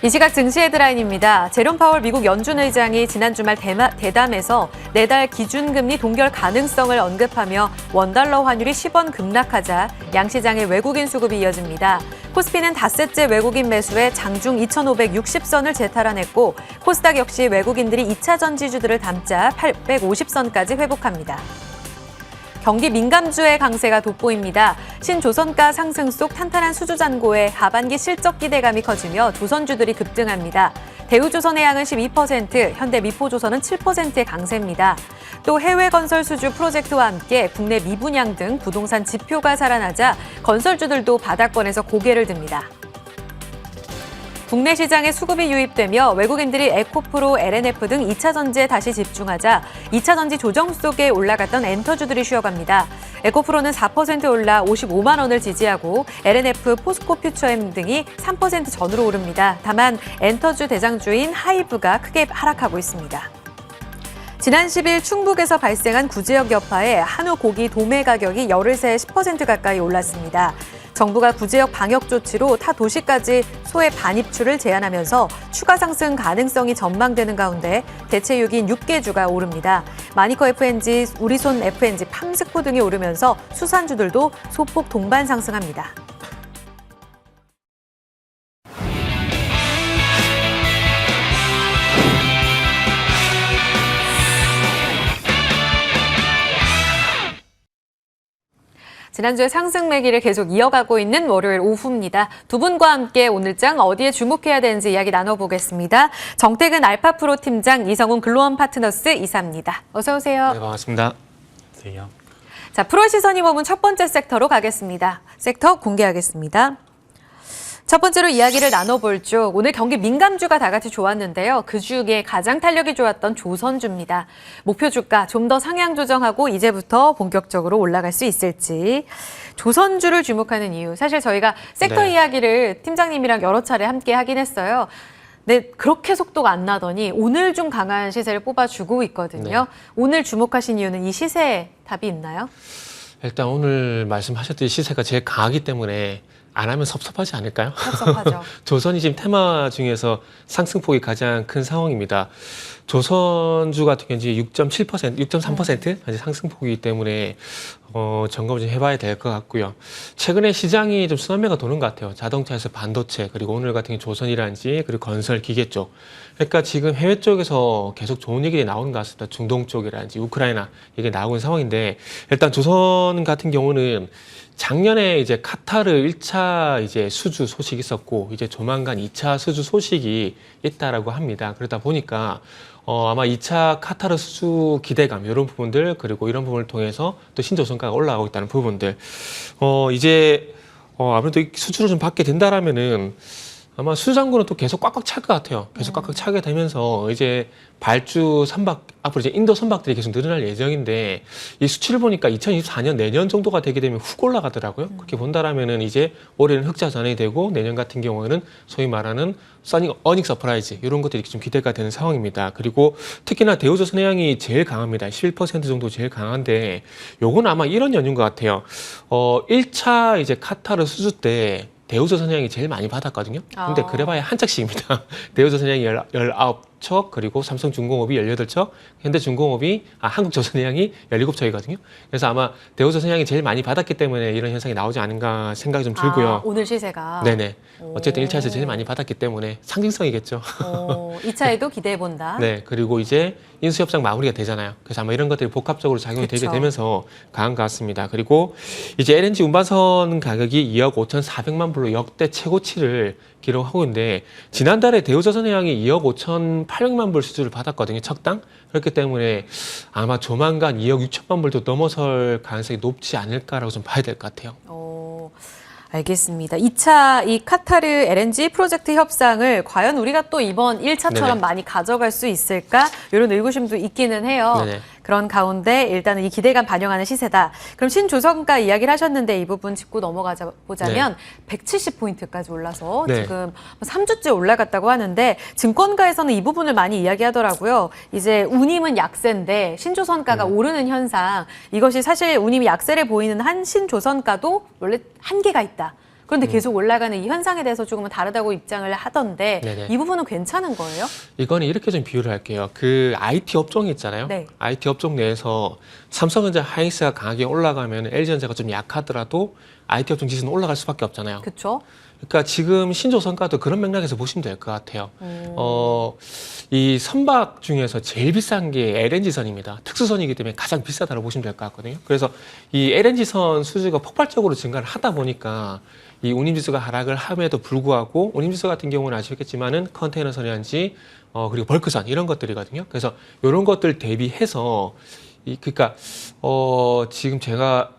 이 시각 증시 헤드라인입니다. 제롬 파월 미국 연준 의장이 지난 주말 대담에서 내달 기준금리 동결 가능성을 언급하며 원달러 환율이 10원 급락하자 양시장의 외국인 수급이 이어집니다. 코스피는 닷새째 외국인 매수에 장중 2,560선을 재탈환했고 코스닥 역시 외국인들이 2차 전지주들을 담자 850선까지 회복합니다. 경기 민감주의 강세가 돋보입니다. 신조선가 상승 속 탄탄한 수주 잔고에 하반기 실적 기대감이 커지며 조선주들이 급등합니다. 대우조선해양은 12%, 현대미포조선은 7%의 강세입니다. 또 해외 건설 수주 프로젝트와 함께 국내 미분양 등 부동산 지표가 살아나자 건설주들도 바닥권에서 고개를 듭니다. 국내 시장에 수급이 유입되며 외국인들이 에코프로, LNF 등 2차 전지에 다시 집중하자 2차 전지 조정 속에 올라갔던 엔터주들이 쉬어갑니다. 에코프로는 4% 올라 55만 원을 지지하고 LNF, 포스코 퓨처엠 등이 3% 전으로 오릅니다. 다만 엔터주 대장주인 하이브가 크게 하락하고 있습니다. 지난 10일 충북에서 발생한 구지역 여파에 한우 고기 도매 가격이 열흘 새 10% 가까이 올랐습니다. 정부가 구지역 방역 조치로 타 도시까지 소의 반입출을 제한하면서 추가 상승 가능성이 전망되는 가운데 대체육인 육개주가 오릅니다. 마니커 FNG, 우리손 FNG, 팜스코 등이 오르면서 수산주들도 소폭 동반 상승합니다. 지난주에 상승 매기를 계속 이어가고 있는 월요일 오후입니다. 두 분과 함께 오늘장 어디에 주목해야 되는지 이야기 나눠보겠습니다. 정태근 알파프로 팀장, 이성훈 글로원 파트너스 이사입니다. 어서 오세요. 네, 반갑습니다. 안녕하세요. 자, 프로의 시선이 머문 첫 번째 섹터로 가겠습니다. 섹터 공개하겠습니다. 첫 번째로 이야기를 나눠볼 쪽, 오늘 경기 민감주가 다 같이 좋았는데요. 그 중에 가장 탄력이 좋았던 조선주입니다. 목표 주가 좀 더 상향 조정하고 이제부터 본격적으로 올라갈 수 있을지. 조선주를 주목하는 이유, 사실 저희가 섹터 이야기를 팀장님이랑 여러 차례 함께 하긴 했어요. 네, 그렇게 속도가 안 나더니 오늘 좀 강한 시세를 뽑아주고 있거든요. 오늘 주목하신 이유는 이 시세에 답이 있나요? 일단 오늘 말씀하셨듯이 시세가 제일 강하기 때문에 안 하면 섭섭하지 않을까요? 섭섭하죠. 조선이 지금 테마 중에서 상승폭이 가장 큰 상황입니다. 조선주 같은 경우는 6.7%, 6.3% 상승폭이기 때문에 점검을 좀 해봐야 될 것 같고요. 최근에 시장이 좀 순환매가 도는 것 같아요. 자동차에서 반도체, 그리고 오늘 같은 경우 조선이라든지 그리고 건설 기계 쪽. 그러니까 지금 해외 쪽에서 계속 좋은 얘기들이 나오는 것 같습니다. 중동 쪽이라든지 우크라이나 얘기 나오는 상황인데, 일단 조선 같은 경우는 작년에 이제 카타르 1차 이제 수주 소식이 있었고, 이제 조만간 2차 수주 소식이 있다라고 합니다. 그러다 보니까 아마 2차 카타르 수주 기대감, 이런 부분들, 그리고 이런 부분을 통해서 또 신조선가가 올라가고 있다는 부분들, 이제 아무래도 수주를 좀 받게 된다라면은 아마 수주잔고는 또 계속 꽉꽉 찰 것 같아요. 계속 꽉꽉 차게 되면서 이제 발주 선박, 앞으로 이제 인도 선박들이 계속 늘어날 예정인데, 이 수치를 보니까 2024년 내년 정도가 되게 되면 훅 올라가더라고요. 그렇게 본다라면은 이제 올해는 흑자 전환이 되고, 내년 같은 경우에는 소위 말하는 어닝 서프라이즈, 이런 것들이 좀 기대가 되는 상황입니다. 그리고 특히나 대우조선해양이 제일 강합니다. 11% 정도 제일 강한데, 요건 아마 이런 연유인 것 같아요. 1차 이제 카타르 수주 때 대우조선해양이 제일 많이 받았거든요. 근데 그래봐야 한 척씩입니다. 대우조선해양이 19척, 그리고 삼성중공업이 18척, 현대중공업이, 한국조선해양이 17척이거든요. 그래서 아마 대우조선해양이 제일 많이 받았기 때문에 이런 현상이 나오지 않은가 생각이 좀 들고요. 오늘 시세가? 네네. 어쨌든 1차에서 제일 많이 받았기 때문에 상징성이겠죠. 2차에도 기대해본다. 네, 그리고 이제 인수협상 마무리가 되잖아요. 그래서 아마 이런 것들이 복합적으로 작용이 되게 되면서 강한 것 같습니다. 그리고 이제 LNG 운반선 가격이 2억 5,400만 불로 역대 최고치를 기록하고 있는데, 지난달에 대우조선해양이 2억 5,800만 불 수주를 받았거든요, 척당. 그렇기 때문에 아마 조만간 2억 6천만 불도 넘어설 가능성이 높지 않을까라고 좀 봐야 될 것 같아요. 알겠습니다. 2차 이 카타르 LNG 프로젝트 협상을 과연 우리가 또 이번 1차처럼 많이 가져갈 수 있을까? 이런 의구심도 있기는 해요. 그런 가운데 일단은 이 기대감 반영하는 시세다. 그럼 신조선가 이야기를 하셨는데 이 부분 짚고 넘어가 보자면 170포인트까지 올라서 지금 3주째 올라갔다고 하는데, 증권가에서는 이 부분을 많이 이야기하더라고요. 이제 운임은 약세인데 신조선가가 오르는 현상, 이것이 사실 운임이 약세를 보이는 한 신조선가도 원래 한계가 있다. 그런데 계속 올라가는 이 현상에 대해서 조금은 다르다고 입장을 하던데 네네. 이 부분은 괜찮은 거예요? 이거는 이렇게 좀 비유를 할게요. 그 IT 업종이 있잖아요. 네. IT 업종 내에서 삼성전자 하이닉스가 강하게 올라가면 LG전자가 좀 약하더라도 IT 업종 지수는 올라갈 수밖에 없잖아요. 그렇죠. 그러니까 지금 신조선가도 그런 맥락에서 보시면 될 것 같아요. 이 선박 중에서 제일 비싼 게 LNG선입니다. 특수선이기 때문에 가장 비싸다고 보시면 될 것 같거든요. 그래서 이 LNG선 수주가 폭발적으로 증가를 하다 보니까 이 운임지수가 하락을 함에도 불구하고 운임지수 같은 경우는 아시겠지만은 컨테이너선이란지 그리고 벌크선 이런 것들이거든요. 그래서 이런 것들 대비해서 그러니까 지금 제가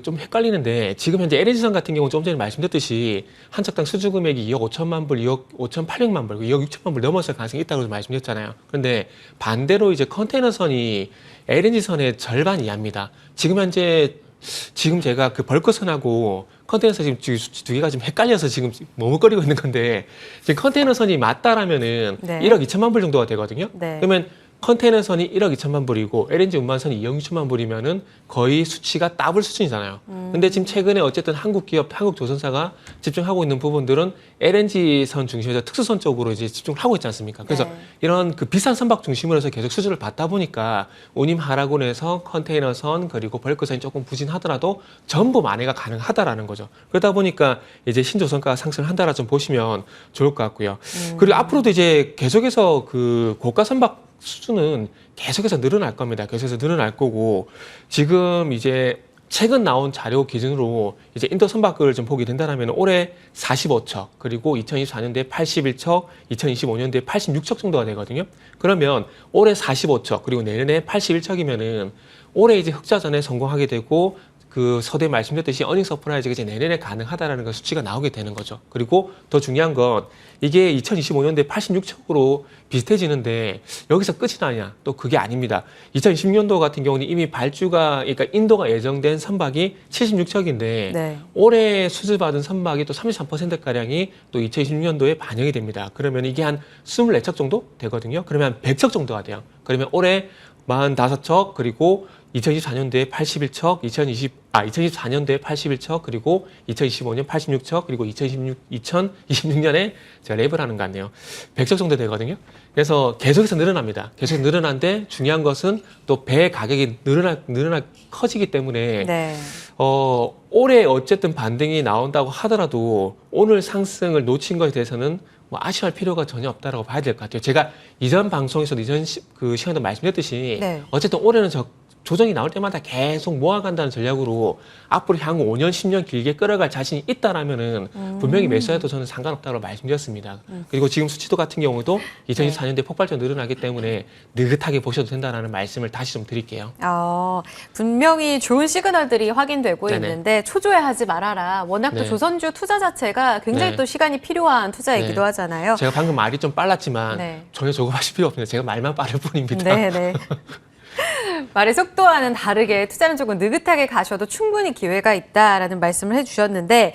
좀 헷갈리는데 지금 현재 LNG선 같은 경우 좀 전에 말씀드렸듯이 한 척당 수주 금액이 2억 5천만 불, 2억 5,800만 불, 2억 6천만 불 넘어설 가능성이 있다고 말씀드렸잖아요. 그런데 반대로 이제 컨테이너선이 LNG선의 절반 이하입니다. 지금 제가 그 벌크선하고 컨테이너선 지금 두 개가 좀 헷갈려서 지금 머뭇거리고 있는 건데 지금 컨테이너선이 맞다라면은 네. 1억 2천만 불 정도가 되거든요. 네. 그러면 컨테이너선이 1억 2천만 불이고 LNG 운반선이 2억 6천만 불이면은 거의 수치가 더블 수준이잖아요. 근데 지금 최근에 어쨌든 한국 기업, 한국 조선사가 집중하고 있는 부분들은 LNG선 중심에서 특수선 쪽으로 이제 집중을 하고 있지 않습니까? 그래서 네. 이런 그 비싼 선박 중심으로 해서 계속 수주를 받다 보니까 운임 하락원에서 컨테이너선 그리고 벌크선이 조금 부진하더라도 전부 만회가 가능하다라는 거죠. 그러다 보니까 이제 신조선가가 상승을 한다라 좀 보시면 좋을 것 같고요. 그리고 앞으로도 이제 계속해서 그 고가 선박 수준은 계속해서 늘어날 겁니다. 계속해서 늘어날 거고 지금 이제 최근 나온 자료 기준으로 이제 인도 선박을 좀 보게 된다면 올해 45척 그리고 2024년도에 81척, 2025년도에 86척 정도가 되거든요. 그러면 올해 45척 그리고 내년에 81척이면은 올해 이제 흑자전에 성공하게 되고 그 서두에 말씀드렸듯이 어닝 서프라이즈가 이제 내년에 가능하다라는 그 수치가 나오게 되는 거죠. 그리고 더 중요한 건 이게 2025년도에 86척으로 비슷해지는데 여기서 끝이 나냐? 또 그게 아닙니다. 2026년도 같은 경우는 이미 그러니까 인도가 예정된 선박이 76척인데 네. 올해 수주받은 선박이 또 33%가량이 또 2026년도에 반영이 됩니다. 그러면 이게 한 24척 정도 되거든요. 그러면 한 100척 정도가 돼요. 그러면 올해 45척 그리고 2024년도에 81척, 2024년도에 81척, 그리고 2025년 86척, 그리고 2026년에 제가 랩을 하는 거 같네요. 100척 정도 되거든요. 그래서 계속해서 늘어납니다. 계속 늘어나는데 중요한 것은 또 배 가격이 커지기 때문에 네. 올해 어쨌든 반등이 나온다고 하더라도 오늘 상승을 놓친 것에 대해서는 뭐 아쉬워할 필요가 전혀 없다라고 봐야 될 것 같아요. 제가 이전 방송에서도 그 시간에도 말씀드렸듯이 네. 어쨌든 올해는 조정이 나올 때마다 계속 모아간다는 전략으로 앞으로 향후 5년, 10년 길게 끌어갈 자신이 있다라면은 분명히 매수해도 저는 상관없다고 말씀드렸습니다. 그리고 지금 수치도 같은 경우도 2024년도에 폭발적으로 늘어나기 때문에 느긋하게 보셔도 된다라는 말씀을 다시 좀 드릴게요. 분명히 좋은 시그널들이 확인되고 네네. 있는데 초조해하지 말아라. 워낙 또 네. 조선주 투자 자체가 굉장히 네. 또 시간이 필요한 투자이기도 네. 하잖아요. 제가 방금 말이 좀 빨랐지만 네. 전혀 조급하실 필요 없습니다. 제가 말만 빠를 뿐입니다. 네네. 말의 속도와는 다르게 투자는 조금 느긋하게 가셔도 충분히 기회가 있다라는 말씀을 해주셨는데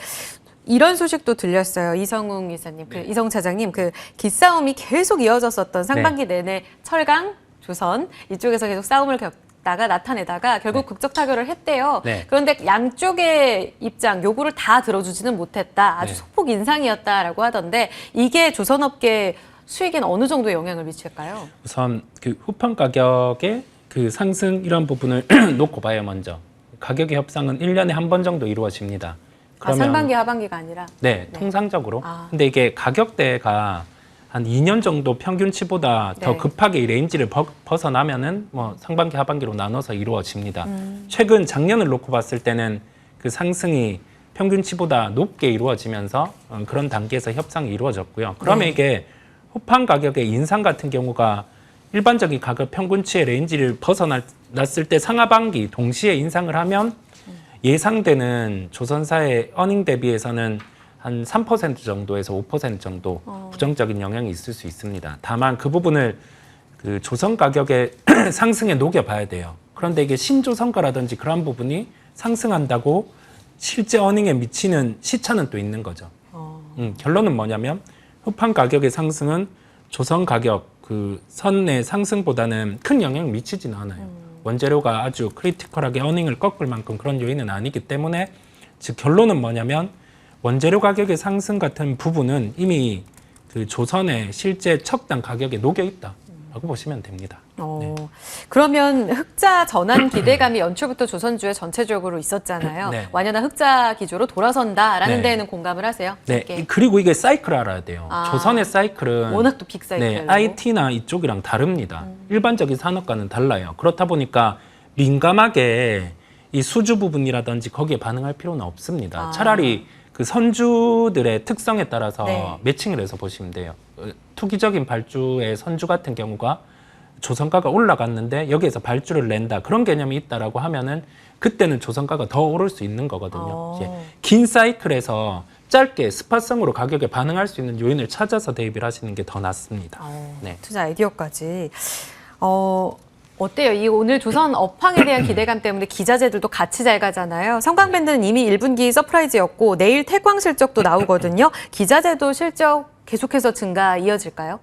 이런 소식도 들렸어요. 이성웅 이사님, 이성 차장님, 기싸움이 계속 이어졌었던 상반기 내내 철강, 조선 이쪽에서 계속 싸움을 겪다가 나타내다가 결국 극적 타결을 했대요. 네. 그런데 양쪽의 입장, 요구를 다 들어주지는 못했다. 아주 네. 소폭 인상이었다라고 하던데 이게 조선업계 수익에는 어느 정도의 영향을 미칠까요? 우선 그 후판 가격의 그 상승 이런 부분을 놓고 봐요. 먼저 가격의 협상은 1년에 한 번 정도 이루어집니다. 상반기 하반기가 아니라? 네, 통상적으로. 아. 근데 이게 가격대가 한 2년 정도 평균치보다 더 네. 급하게 이 레인지를 벗어나면은 뭐 상반기 하반기로 나눠서 이루어집니다. 최근 작년을 놓고 봤을 때는 그 상승이 평균치보다 높게 이루어지면서 그런 단계에서 협상이 이루어졌고요. 그러면 이게 후판 가격의 인상 같은 경우가 일반적인 가격 평균치의 레인지를 벗어났을 때 상하반기 동시에 인상을 하면 예상되는 조선사의 어닝 대비해서는 한 3% 정도에서 5% 정도 부정적인 영향이 있을 수 있습니다. 다만 그 부분을 그 조선 가격의 상승에 녹여봐야 돼요. 그런데 이게 신조선가라든지 그런 부분이 상승한다고 실제 어닝에 미치는 시차는 또 있는 거죠. 결론은 뭐냐면 후판 가격의 상승은 조선 가격 그 선의 상승보다는 큰 영향을 미치지는 않아요. 원재료가 아주 크리티컬하게 어닝을 꺾을 만큼 그런 요인은 아니기 때문에 즉 결론은 뭐냐면 원재료 가격의 상승 같은 부분은 이미 그 조선의 실제 척당 가격에 녹여 있다라고 보시면 됩니다. 그러면 흑자 전환 기대감이 연초부터 조선주에 전체적으로 있었잖아요. 네. 완연한 흑자 기조로 돌아선다라는 네. 데에는 공감을 하세요? 네, 함께. 그리고 이게 사이클 알아야 돼요. 조선의 사이클은 워낙 또 빅사이클. IT나 이쪽이랑 다릅니다. 일반적인 산업과는 달라요. 그렇다 보니까 민감하게 이 수주 부분이라든지 거기에 반응할 필요는 없습니다. 차라리 그 선주들의 특성에 따라서 네. 매칭을 해서 보시면 돼요. 투기적인 발주의 선주 같은 경우가 조선가가 올라갔는데 여기에서 발주를 낸다. 그런 개념이 있다라고 하면은 그때는 조선가가 더 오를 수 있는 거거든요. 이제 긴 사이클에서 짧게 스팟성으로 가격에 반응할 수 있는 요인을 찾아서 대입을 하시는 게 더 낫습니다. 네. 투자 아이디어까지. 어때요? 이 오늘 조선 업황에 대한 기대감 때문에 기자재들도 같이 잘 가잖아요. 성광밴드는 이미 1분기 서프라이즈였고 내일 태광 실적도 나오거든요. 기자재도 실적 계속해서 증가 이어질까요?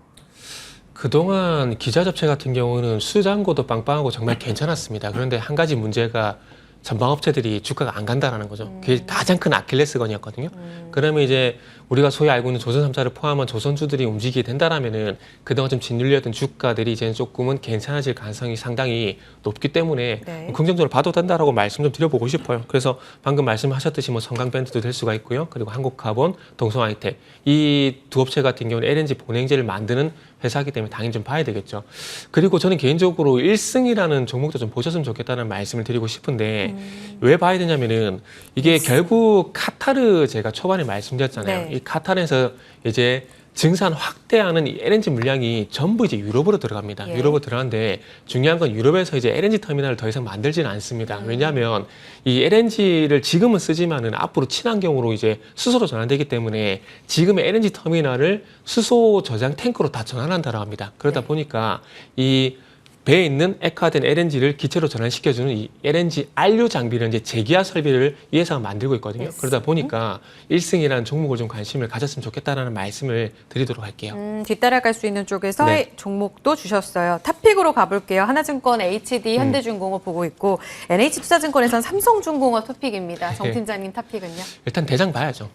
그동안 기자 접체 같은 경우는 수장고도 빵빵하고 정말 괜찮았습니다. 그런데 한 가지 문제가 전방업체들이 주가가 안 간다라는 거죠. 그게 가장 큰 아킬레스건이었거든요. 그러면 이제 우리가 소위 알고 있는 조선 3사를 포함한 조선주들이 움직이게 된다라면은 그동안 좀 짓눌렸던 주가들이 이제는 조금은 괜찮아질 가능성이 상당히 높기 때문에 네. 긍정적으로 봐도 된다라고 말씀 좀 드려보고 싶어요. 그래서 방금 말씀하셨듯이 뭐 성강밴드도 될 수가 있고요. 그리고 한국카본, 동성하이텍 이 두 업체 같은 경우는 LNG 본행제를 만드는 회사이기 때문에 당연히 좀 봐야 되겠죠. 그리고 저는 개인적으로 1승이라는 종목도 좀 보셨으면 좋겠다는 말씀을 드리고 싶은데 왜 봐야 되냐면은 이게 결국 카타르 제가 초반에 말씀드렸잖아요. 네. 이 카타르에서 이제 증산 확대하는 이 LNG 물량이 전부 이제 유럽으로 들어갑니다. 예. 유럽으로 들어가는데 중요한 건 유럽에서 이제 LNG 터미널을 더 이상 만들지는 않습니다. 왜냐하면 이 LNG를 지금은 쓰지만은 앞으로 친환경으로 이제 수소로 전환되기 때문에 지금의 LNG 터미널을 수소 저장 탱크로 다 전환한다고 합니다. 그러다 네. 보니까 이 배에 있는 액화된 LNG를 기체로 전환시켜주는 이 LNG 안류 장비를 이제 재기화 설비를 이 회사가 만들고 있거든요. 그러다 보니까 1승이라는 종목을 좀 관심을 가졌으면 좋겠다라는 말씀을 드리도록 할게요. 뒤따라갈 수 있는 쪽에서 네. 종목도 주셨어요. 탑픽으로 가볼게요. 하나증권, HD, 현대중공업 보고 있고 NH투자증권에서는 삼성중공업 탑픽입니다. 정 네. 팀장님 탑픽은요? 일단 대장 봐야죠.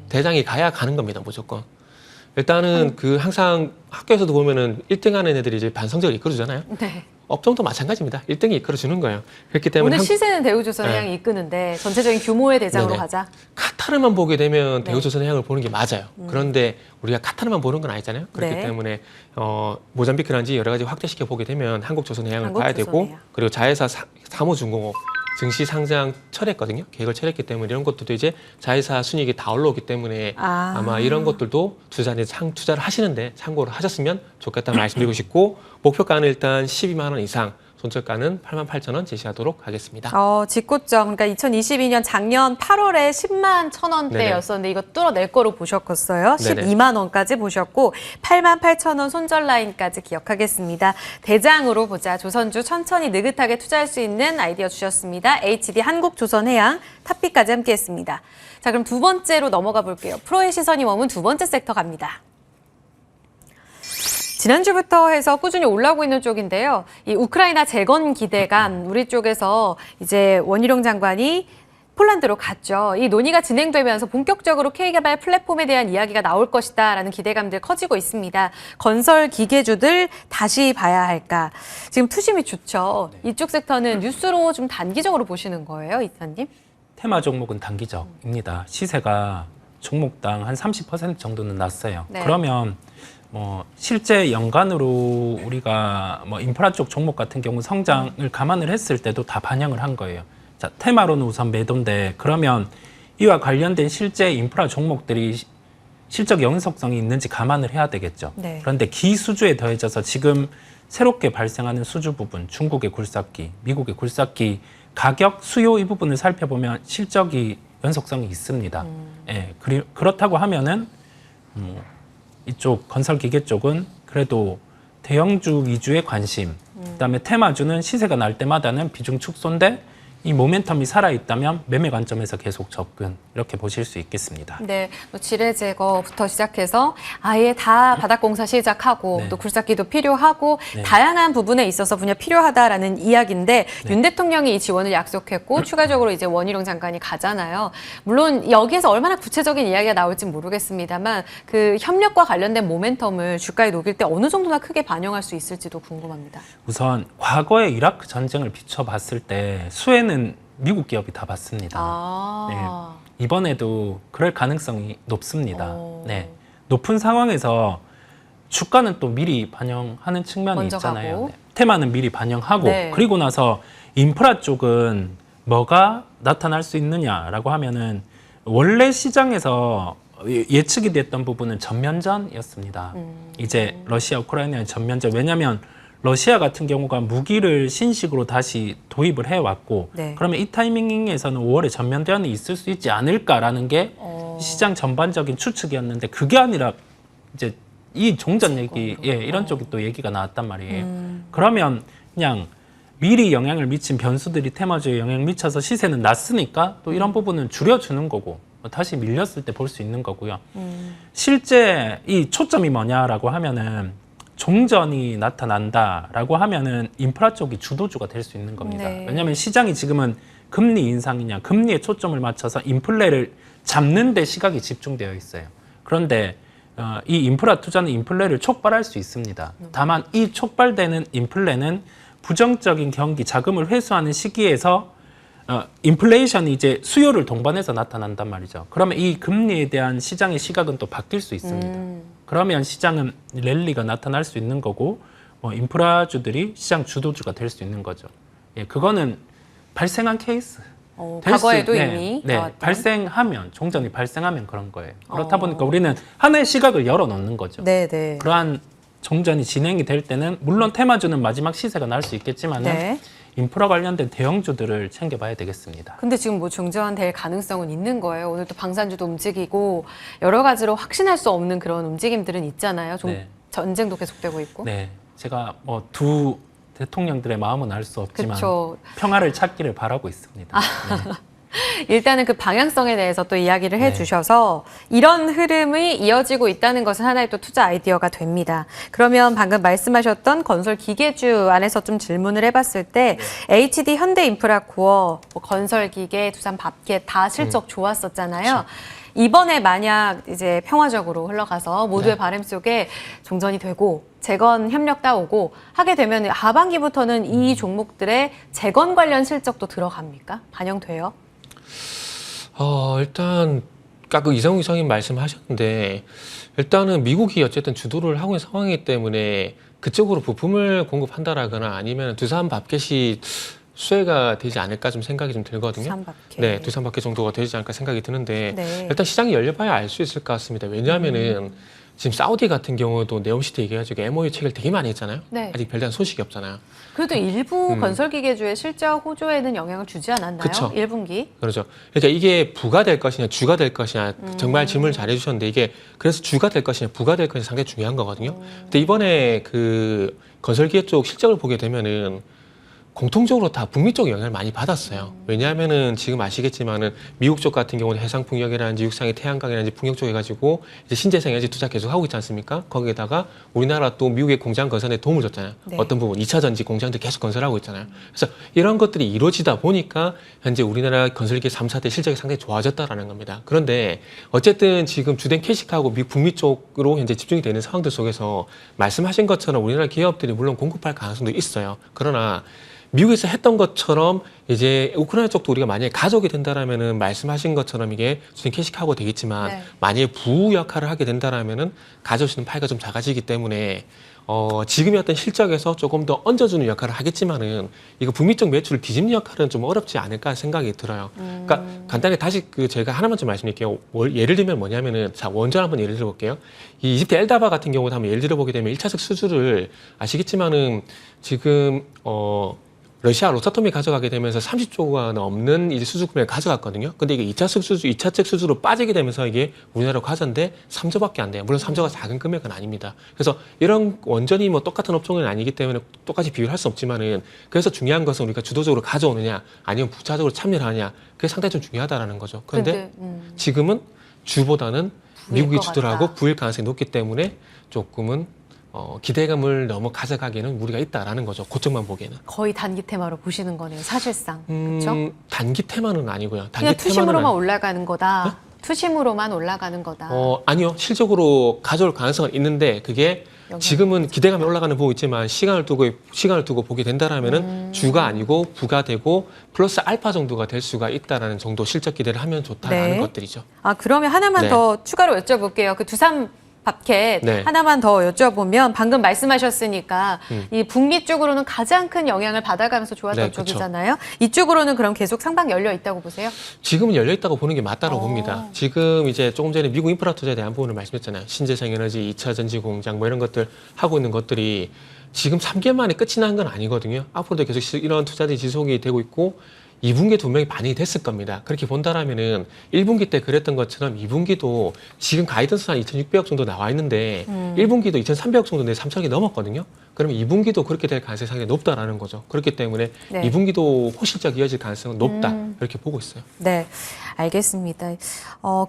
대장이 가야 가는 겁니다, 무조건. 일단은 그 항상 학교에서도 보면은 1등 하는 애들이 이제 반성적으로 이끌어주잖아요. 네. 업종도 마찬가지입니다. 1등이 이끌어주는 거예요. 그렇기 때문에 오늘 시세는 대우조선해양이 이끄는데 전체적인 규모의 대장으로 네네. 가자. 카타르만 보게 되면 네. 대우조선해양을 보는 게 맞아요. 그런데 우리가 카타르만 보는 건 아니잖아요. 그렇기 네. 때문에 모잠비크라든지 여러 가지 확대시켜 보게 되면 한국조선해양을 봐야 되고 한국조선해양. 그리고 자회사 사모중공업 증시 상장 철회했거든요. 계획을 철회했기 때문에 이런 것들도 이제 자회사 순이익이 다 올라오기 때문에 아마 이런 것들도 투자를 하시는데 참고를 하셨으면 좋겠다는 말씀드리고 싶고 목표가는 일단 12만 원 이상, 손절가는 88,000원 제시하도록 하겠습니다. 직고점. 그러니까 2022년 작년 8월에 10만 1,000원대였었는데 이거 뚫어낼 거로 보셨겠어요. 네네. 12만 원까지 보셨고 88,000원 손절 라인까지 기억하겠습니다. 대장으로 보자. 조선주 천천히 느긋하게 투자할 수 있는 아이디어 주셨습니다. HD 한국조선해양 탑픽까지 함께했습니다. 자, 그럼 두 번째로 넘어가 볼게요. 프로의 시선이 머문 두 번째 섹터 갑니다. 지난주부터 해서 꾸준히 올라오고 있는 쪽인데요. 이 우크라이나 재건 기대감, 우리 쪽에서 이제 원희룡 장관이 폴란드로 갔죠. 이 논의가 진행되면서 본격적으로 K개발 플랫폼에 대한 이야기가 나올 것이다라는 기대감들 커지고 있습니다. 건설 기계주들 다시 봐야 할까? 지금 투심이 좋죠. 이쪽 섹터는 뉴스로 좀 단기적으로 보시는 거예요, 이사님? 테마 종목은 단기적입니다. 시세가 종목당 한 30% 정도는 났어요. 네. 그러면 실제 연간으로 우리가 인프라 쪽 종목 같은 경우 성장을 감안을 했을 때도 다 반영을 한 거예요. 자, 테마로는 우선 매도인데 그러면 이와 관련된 실제 인프라 종목들이 실적 연속성이 있는지 감안을 해야 되겠죠. 네. 그런데 기수주에 더해져서 지금 새롭게 발생하는 수주 부분, 중국의 굴삭기, 미국의 굴삭기 가격, 수요 이 부분을 살펴보면 실적이 연속성이 있습니다. 예, 그렇다고 하면은 이쪽 건설기계 쪽은 그래도 대형주 위주의 관심, 그다음에 테마주는 시세가 날 때마다는 비중 축소인데 이 모멘텀이 살아있다면 매매 관점에서 계속 접근 이렇게 보실 수 있겠습니다. 네, 뭐 지뢰 제거부터 시작해서 아예 다 바닥 공사 시작하고 네. 또 굴삭기도 필요하고 네. 다양한 부분에 있어서 분야 필요하다라는 이야기인데 윤 대통령이 이 지원을 약속했고 추가적으로 이제 원희룡 장관이 가잖아요. 물론 여기에서 얼마나 구체적인 이야기가 나올지 모르겠습니다만 그 협력과 관련된 모멘텀을 주가에 녹일 때 어느 정도나 크게 반영할 수 있을지도 궁금합니다. 우선 과거의 이라크 전쟁을 비춰봤을 때 수혜는 미국 기업이 다 받습니다. 이번에도 그럴 가능성이 높습니다. 오. 네. 높은 상황에서 주가는 또 미리 반영하는 측면이 먼저 있잖아요. 가고. 네. 테마는 미리 반영하고 네. 그리고 나서 인프라 쪽은 뭐가 나타날 수 있느냐라고 하면은 원래 시장에서 예측이 됐던 부분은 전면전이었습니다. 이제 러시아 우크라이나의 전면전. 왜냐하면 러시아 같은 경우가 무기를 신식으로 다시 도입을 해왔고 네. 그러면 이 타이밍에서는 5월에 전면전이 있을 수 있지 않을까라는 게 시장 전반적인 추측이었는데 그게 아니라 이제 이 종전 얘기, 이런 쪽이 또 얘기가 나왔단 말이에요. 그러면 그냥 미리 영향을 미친 변수들이 테마주에 영향을 미쳐서 시세는 낮으니까 또 이런 부분은 줄여주는 거고 다시 밀렸을 때 볼 수 있는 거고요. 실제 이 초점이 뭐냐라고 하면은 종전이 나타난다라고 하면은 인프라 쪽이 주도주가 될 수 있는 겁니다. 네. 왜냐하면 시장이 지금은 금리 인상이냐, 금리에 초점을 맞춰서 인플레를 잡는 데 시각이 집중되어 있어요. 그런데 이 인프라 투자는 인플레를 촉발할 수 있습니다. 다만 이 촉발되는 인플레는 부정적인 경기, 자금을 회수하는 시기에서 인플레이션이 이제 수요를 동반해서 나타난단 말이죠. 그러면 이 금리에 대한 시장의 시각은 또 바뀔 수 있습니다. 그러면 시장은 랠리가 나타날 수 있는 거고 인프라주들이 시장 주도주가 될 수 있는 거죠. 예, 그거는 발생한 케이스. 과거에도 이미 나왔던. 발생하면 종전이 발생하면 그런 거예요. 그렇다 보니까 우리는 하나의 시각을 열어놓는 거죠. 네. 그러한 종전이 진행이 될 때는 물론 테마주는 마지막 시세가 날 수 있겠지만 네. 인프라 관련된 대형주들을 챙겨봐야 되겠습니다. 근데 지금 뭐 종전될 가능성은 있는 거예요. 오늘 또 방산주도 움직이고 여러 가지로 확신할 수 없는 그런 움직임들은 있잖아요. 네. 전쟁도 계속되고 있고. 네, 제가 뭐 두 대통령들의 마음은 알 수 없지만 그쵸. 평화를 찾기를 바라고 있습니다. 네. 일단은 그 방향성에 대해서 또 이야기를 네. 해주셔서 이런 흐름이 이어지고 있다는 것은 하나의 또 투자 아이디어가 됩니다. 그러면 방금 말씀하셨던 건설 기계주 안에서 좀 질문을 해봤을 때 HD 현대인프라코어, 뭐 건설기계, 두산밥켓 다 실적 좋았었잖아요. 이번에 만약 이제 평화적으로 흘러가서 모두의 바람 속에 종전이 되고 재건 협력 따오고 하게 되면 하반기부터는 이 종목들의 재건 관련 실적도 들어갑니까? 반영돼요? 일단 아까 그 이상욱 이사님 말씀하셨는데 일단은 미국이 어쨌든 주도를 하고 있는 상황이기 때문에 그쪽으로 부품을 공급한다라거나 아니면 두산 밥켓이 수혜가 되지 않을까 좀 생각이 좀 들거든요. 두산밥켓. 네, 두산밥켓 정도가 되지 않을까 생각이 드는데 네. 일단 시장이 열려봐야 알 수 있을 것 같습니다. 왜냐하면은 지금 사우디 같은 경우도 네옴시티 얘기해가지고 MOU 체결 되게 많이 했잖아요. 네. 아직 별다른 소식이 없잖아요. 그래도 일부 건설기계주의 실적 호조에는 영향을 주지 않았나요? 그쵸. 1분기. 그렇죠. 그러니까 이게 부가 될 것이냐 주가 될 것이냐 정말 질문을 잘 해주셨는데 이게 그래서 주가 될 것이냐 부가 될 것이냐 상당히 중요한 거거든요. 근데 이번에 그 건설기계 쪽 실적을 보게 되면은 공통적으로 다 북미 쪽 영향을 많이 받았어요. 왜냐하면은 지금 아시겠지만은 미국 쪽 같은 경우는 해상풍력이라든지 육상의 태양광이라든지 풍력 쪽 해가지고 이제 신재생 에너지 투자 계속 하고 있지 않습니까? 거기에다가 우리나라 또 미국의 공장 건설에 도움을 줬잖아요. 네. 어떤 부분 2차 전지 공장들 계속 건설하고 있잖아요. 그래서 이런 것들이 이루어지다 보니까 현재 우리나라 건설기계 3사대 실적이 상당히 좋아졌다라는 겁니다. 그런데 어쨌든 지금 주된 캐시하고 북미 쪽으로 현재 집중이 되는 상황들 속에서 말씀하신 것처럼 우리나라 기업들이 물론 공급할 가능성도 있어요. 그러나 미국에서 했던 것처럼 이제 우크라이나 쪽도 우리가 만약에 가져오게 된다라면은 말씀하신 것처럼 이게 주된 캐시하고 되겠지만 네. 만약에 부 역할을 하게 된다라면은 가져올 수 있는 파이가 좀 작아지기 때문에 지금의 어떤 실적에서 조금 더 얹어주는 역할을 하겠지만은 이거 북미 쪽 매출을 뒤집는 역할은 좀 어렵지 않을까 생각이 들어요. 그러니까 간단히 다시 제가 하나만 좀 말씀드릴게요. 예를 들면 뭐냐면은 자 원전 한번 예를 들어볼게요. 이 이집트 엘다바 같은 경우도 한번 예를 들어보게 되면 1차적 수주를 아시겠지만은 지금 러시아 로사톰이 가져가게 되면서 30조가 넘는 이제 수주 금액을 가져갔거든요. 근데 이게 2차적 수주로 빠지게 되면서 이게 우리나라로 가져온데 3조밖에 안 돼요. 물론 3조가 작은 금액은 아닙니다. 그래서 이런 원전이 뭐 똑같은 업종은 아니기 때문에 똑같이 비교를 할 수 없지만은 그래서 중요한 것은 우리가 주도적으로 가져오느냐 아니면 부차적으로 참여를 하냐 그게 상당히 좀 중요하다라는 거죠. 그런데 지금은 주보다는 미국이 주도를 하고 부일 가능성이 높기 때문에 조금은 기대감을 너무 가져가기에는 무리가 있다라는 거죠. 고점만 보기에는. 거의 단기 테마로 보시는 거네요. 사실상. 그렇죠? 단기 테마는 아니고요. 단기 그냥 투심으로만 테마는 올라가는 거다. 투심으로만 올라가는 거다. 아니요. 실적으로 가져올 가능성은 있는데 그게 지금은 기대감이 올라가는 보고 있지만 시간을 두고 보게 된다라면은 주가 아니고 부가 되고 플러스 알파 정도가 될 수가 있다라는 정도 실적 기대를 하면 좋다라는 네. 것들이죠. 그러면 하나만 네. 더 추가로 여쭤볼게요. 그 두산 밥켓 네. 하나만 더 여쭤보면 방금 말씀하셨으니까 이 북미 쪽으로는 가장 큰 영향을 받아가면서 좋았던 네, 그쵸. 쪽이잖아요. 이쪽으로는 그럼 계속 상방 열려 있다고 보세요? 지금은 열려 있다고 보는 게 맞다고 봅니다. 지금 이제 조금 전에 미국 인프라 투자에 대한 부분을 말씀했잖아요. 신재생 에너지, 2차 전지 공장 뭐 이런 것들 하고 있는 것들이 지금 3개월 만에 끝이 난 건 아니거든요. 앞으로도 계속 이런 투자들이 지속이 되고 있고 2분기 분명히 반영이 됐을 겁니다. 그렇게 본다라면은 1분기 때 그랬던 것처럼 2분기도 지금 가이던스 한 2,600억 정도 나와 있는데 1분기도 2,300억 정도 내 3,000억이 넘었거든요. 그러면 2분기도 그렇게 될 가능성이 상당히 높다라는 거죠. 그렇기 때문에 네. 2분기도 호실적 이어질 가능성은 높다. 이렇게 보고 있어요. 네, 알겠습니다.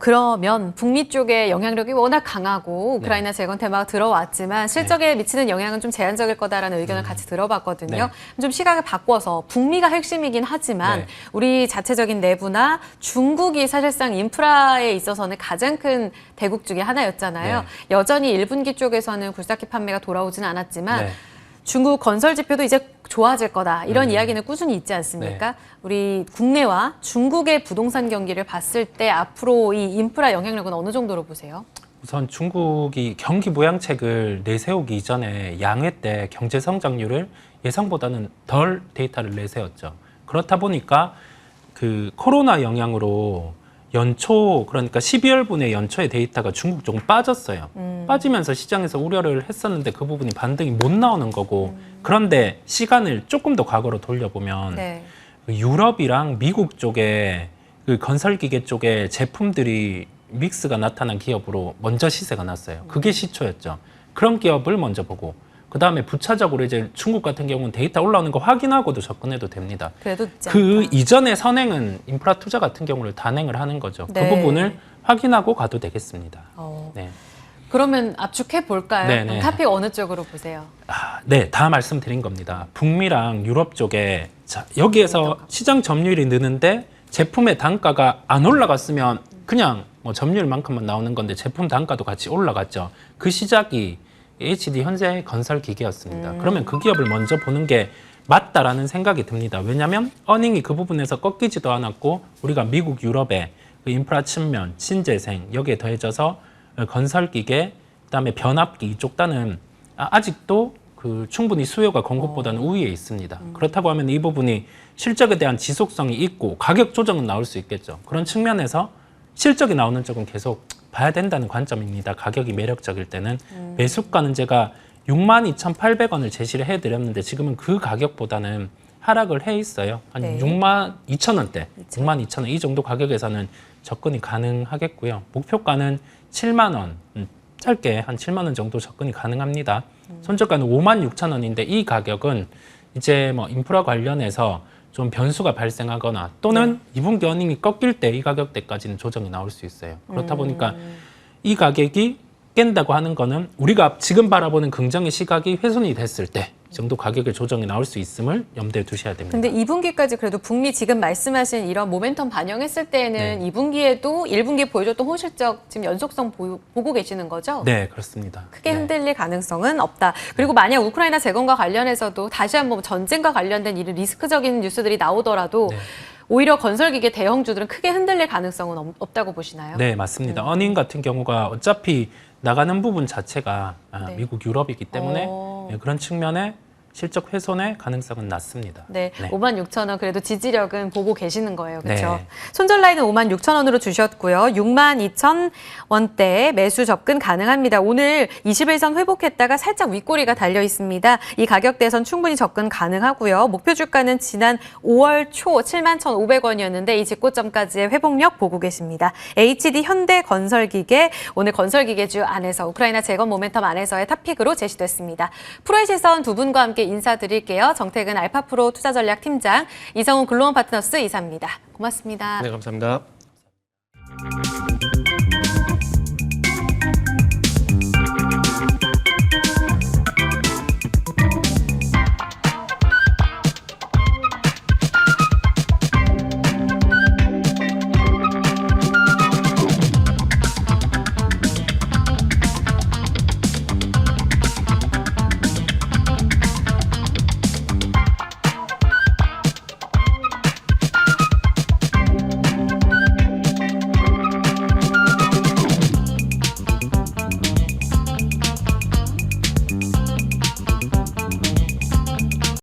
그러면 북미 쪽의 영향력이 워낙 강하고 우크라이나 재건 테마가 들어왔지만 실적에 미치는 영향은 좀 제한적일 거다라는 의견을 같이 들어봤거든요. 좀 시각을 바꿔서 북미가 핵심이긴 하지만 우리 자체적인 내부나 중국이 사실상 인프라에 있어서는 가장 큰 대국 중에 하나였잖아요. 여전히 1분기 쪽에서는 굴삭기 판매가 돌아오지는 않았지만 중국 건설 지표도 이제 좋아질 거다. 이런 이야기는 꾸준히 있지 않습니까? 우리 국내와 중국의 부동산 경기를 봤을 때 앞으로 이 인프라 영향력은 어느 정도로 보세요? 우선 중국이 경기 부양책을 내세우기 이전에 양회 때 경제 성장률을 예상보다는 덜 데이터를 내세웠죠. 그렇다 보니까 그 코로나 영향으로 연초, 그러니까 12월분의 연초의 데이터가 중국 조금 빠졌어요. 빠지면서 시장에서 우려를 했었는데 그 부분이 반등이 못 나오는 거고, 그런데 시간을 조금 더 과거로 돌려보면 그 유럽이랑 미국 쪽에 그 건설기계 쪽에 제품들이 믹스가 나타난 기업으로 먼저 시세가 났어요. 그게 시초였죠. 그런 기업을 먼저 보고, 그 다음에 부차적으로 이제 중국 같은 경우는 데이터 올라오는 거 확인하고도 접근해도 됩니다. 그래도 늦지 그 않다. 이전의 선행은 인프라 투자 같은 경우를 단행을 하는 거죠. 그 부분을 확인하고 가도 되겠습니다. 네. 그러면 압축해 볼까요? 네네. 타픽 어느 쪽으로 보세요? 네, 다 말씀드린 겁니다. 북미랑 유럽 쪽에 자, 여기에서 시장 점유율이 느는데 제품의 단가가 안 올라갔으면 그냥 뭐 점유율만큼만 나오는 건데 제품 단가도 같이 올라갔죠. 그 시작이 HD 현재 건설 기계였습니다. 그러면 그 기업을 먼저 보는 게 맞다라는 생각이 듭니다. 왜냐하면 어닝이 그 부분에서 꺾이지도 않았고 우리가 미국, 유럽의 그 인프라 측면, 신재생 여기에 더해져서 건설 기계, 그다음에 변압기 이쪽 단은 아직도 그 충분히 수요가 공급보다는 우위에 있습니다. 그렇다고 하면 이 부분이 실적에 대한 지속성이 있고 가격 조정은 나올 수 있겠죠. 그런 측면에서 실적이 나오는 쪽은 계속 봐야 된다는 관점입니다. 가격이 매력적일 때는. 매수가는 제가 62,800원을 제시를 해드렸는데 지금은 그 가격보다는 하락을 해 있어요. 한 62,000원대, 62,000원 이 정도 가격에서는 접근이 가능하겠고요. 목표가는 7만 원, 짧게 한 7만 원 정도 접근이 가능합니다. 손절가는 56,000원인데 이 가격은 이제 뭐 인프라 관련해서 좀 변수가 발생하거나 또는 2분기 어닝이 꺾일 때 이 가격대까지는 조정이 나올 수 있어요. 그렇다 보니까 이 가격이 깬다고 하는 거는 우리가 지금 바라보는 긍정의 시각이 훼손이 됐을 때 정도 가격의 조정이 나올 수 있음을 염두에 두셔야 됩니다. 근데 2분기까지 그래도 북미 지금 말씀하신 이런 모멘텀 반영했을 때는 2분기에도 1분기에 보여줬던 호실적 지금 연속성 보고 계시는 거죠? 네, 그렇습니다. 크게 흔들릴 가능성은 없다. 그리고 만약 우크라이나 재건과 관련해서도 다시 한번 전쟁과 관련된 이런 리스크적인 뉴스들이 나오더라도 오히려 건설기계 대형주들은 크게 흔들릴 가능성은 없다고 보시나요? 네, 맞습니다. 어닝 같은 경우가 어차피 나가는 부분 자체가 미국, 유럽이기 때문에 그런 측면에 실적 훼손의 가능성은 낮습니다. 네, 56,000원 그래도 지지력은 보고 계시는 거예요. 그렇죠? 네. 손절라인은 56,000원으로 주셨고요. 62,000원대 매수 접근 가능합니다. 오늘 20일선 회복했다가 살짝 윗꼬리가 달려 있습니다. 이 가격대에선 충분히 접근 가능하고요. 목표 주가는 지난 5월 초 71,500원이었는데 이 직고점까지의 회복력 보고 계십니다. HD 현대건설기계 오늘 건설기계주 안에서 우크라이나 재건 모멘텀 안에서의 탑픽으로 제시됐습니다. 프로의 시선 두 분과 함께 인사드릴게요. 정태근 알파프로 투자전략팀장, 이성훈 글로벌 파트너스 이사입니다. 고맙습니다. 네, 감사합니다.